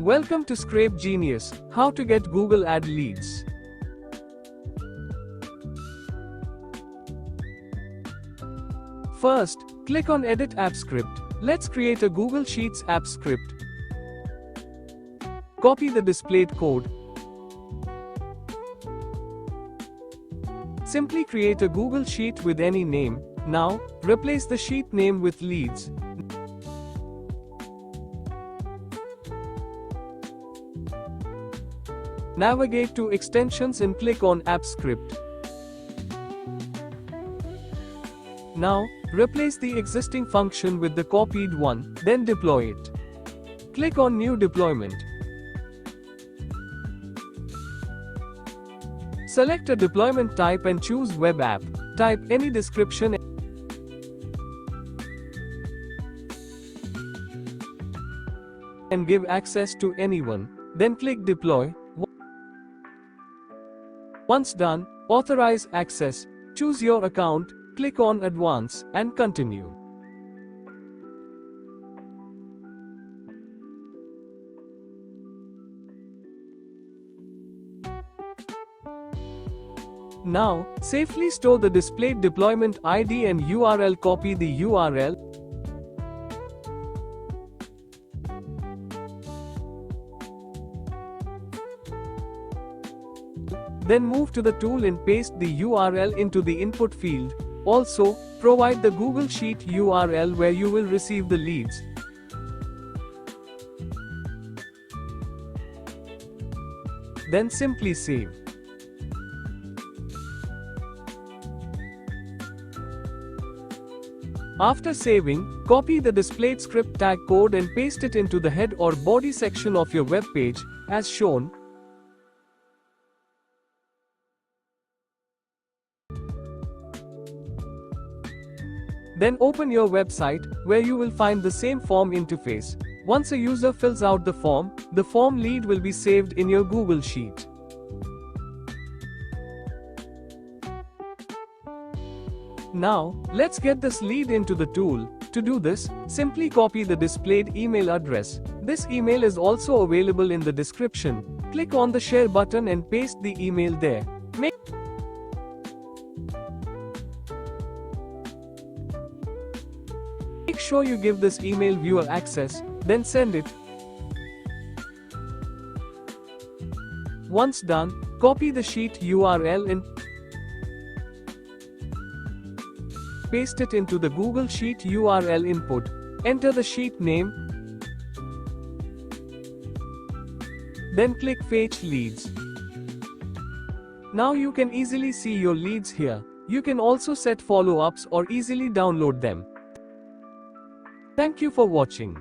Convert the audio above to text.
Welcome to Scrape Genius, how to get Google Ad leads. First, click on Edit App Script. Let's create a Google Sheets app script. Copy the displayed code. Simply create a Google Sheet with any name. Now, replace the sheet name with leads. Navigate to Extensions and click on App Script. Now, replace the existing function with the copied one, then deploy it. Click on New Deployment. Select a deployment type and choose Web App. Type any description and give access to anyone. Then click Deploy. Once done, authorize access. Choose your account, click on Advance, and continue. Now, safely store the displayed deployment ID and URL. Copy the URL. Then move to the tool and paste the URL into the input field. Also, provide the Google Sheet URL where you will receive the leads. Then simply save. After saving, copy the displayed script tag code and paste it into the head or body section of your web page, as shown. Then open your website, where you will find the same form interface. Once a user fills out the form lead will be saved in your Google Sheet. Now, let's get this lead into the tool. To do this, simply copy the displayed email address. This email is also available in the description. Click on the share button and paste the email there. Make sure you give this email viewer access, then send it. Once done, copy the sheet URL and paste it into the Google Sheet URL input. Enter the sheet name. Then click Fetch Leads. Now you can easily see your leads here. You can also set follow-ups or easily download them. Thank you for watching.